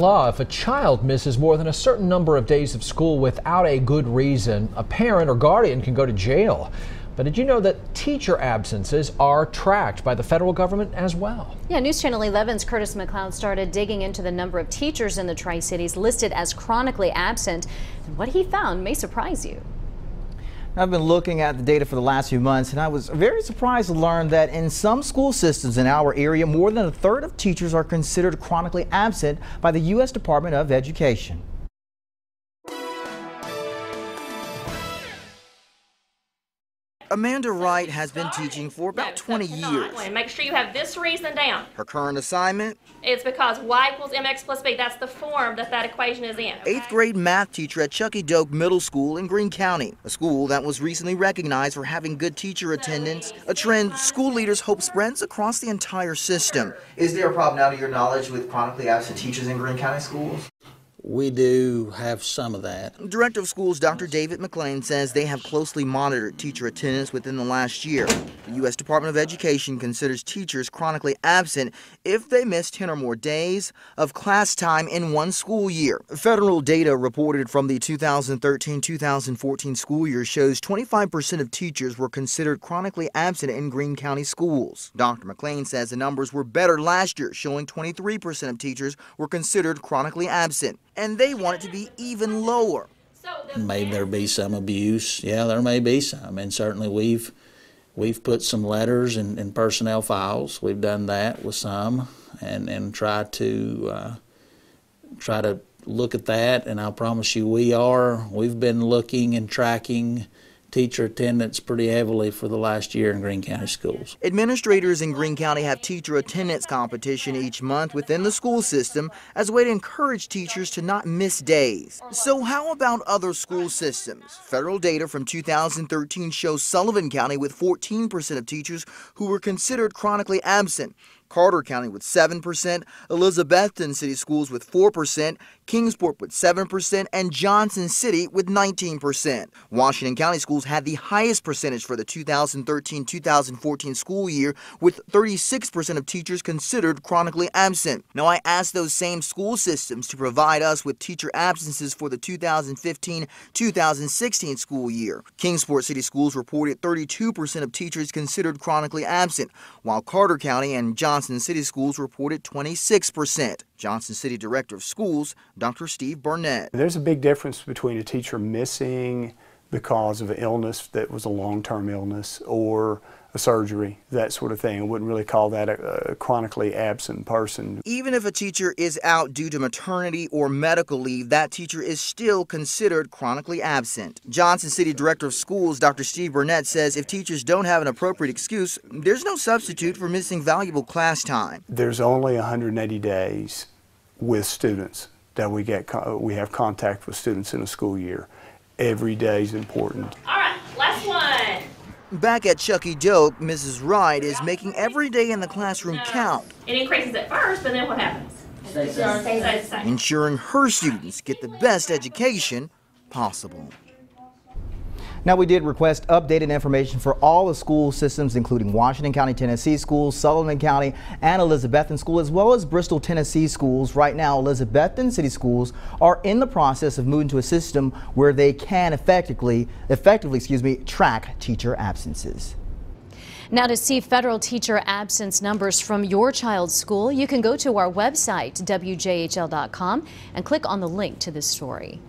Law, if a child misses more than a certain number of days of school without a good reason, a parent or guardian can go to jail. But did you know that teacher absences are tracked by the federal government as well? Yeah, News Channel 11's Curtis McLeod started digging into the number of teachers in the Tri-Cities listed as chronically absent. And what he found may surprise you. I've been looking at the data for the last few months, and I was very surprised to learn that in some school systems in our area, more than a third of teachers are considered chronically absent by the U.S. Department of Education. Amanda Wright has been teaching for about 20 years. Make sure you have this reason down. Her current assignment? It's because y equals mx plus b. That's the form that equation is in. Okay? 8th grade math teacher at Chucky Doak Middle School in Greene County, a school that was recently recognized for having good teacher attendance, a trend school leaders hope spreads across the entire system. Is there a problem now to your knowledge with chronically absent teachers in Greene County schools? We do have some of that. Director of Schools Dr. David McLean says they have closely monitored teacher attendance within the last year. The U.S. Department of Education considers teachers chronically absent if they miss 10 or more days of class time in one school year. Federal data reported from the 2013-2014 school year shows 25% of teachers were considered chronically absent in Greene County schools. Dr. McLean says the numbers were better last year, showing 23% of teachers were considered chronically absent. And they want it to be even lower. May there be some abuse? Yeah, there may be some, and certainly we've put some letters in personnel files. We've done that with some, and try to look at that. And I'll promise you, we've been looking and tracking teacher attendance pretty heavily for the last year in Greene County schools. Administrators in Greene County have teacher attendance competition each month within the school system as a way to encourage teachers to not miss days. So how about other school systems? Federal data from 2013 shows Sullivan County with 14% of teachers who were considered chronically absent, Carter County with 7%, Elizabethton City Schools with 4%, Kingsport with 7%, and Johnson City with 19%. Washington County Schools had the highest percentage for the 2013-2014 school year, with 36% of teachers considered chronically absent. Now, I asked those same school systems to provide us with teacher absences for the 2015-2016 school year. Kingsport City Schools reported 32% of teachers considered chronically absent, while Carter County and Johnson City Schools reported 26%. Johnson City Director of Schools, Dr. Steve Burnett. There's a big difference between a teacher missing because of an illness that was a long-term illness or a surgery, that sort of thing. I wouldn't really call that a chronically absent person. Even if a teacher is out due to maternity or medical leave, that teacher is still considered chronically absent. Johnson City Director of Schools, Dr. Steve Burnett, says if teachers don't have an appropriate excuse, there's no substitute for missing valuable class time. There's only 180 days with students that we have contact with students in a school year. Every day is important. All right, last one. Back at Chucky Doak, Mrs. Wright is making every day in the classroom count. It increases at first, but then what happens? Stays the same. Ensuring her students get the best education possible. Now, we did request updated information for all the school systems, including Washington County, Tennessee schools, Sullivan County, and Elizabethton School, as well as Bristol, Tennessee schools. Right now, Elizabethton City Schools are in the process of moving to a system where they can effectively track teacher absences. Now, to see federal teacher absence numbers from your child's school, you can go to our website, WJHL.com, and click on the link to this story.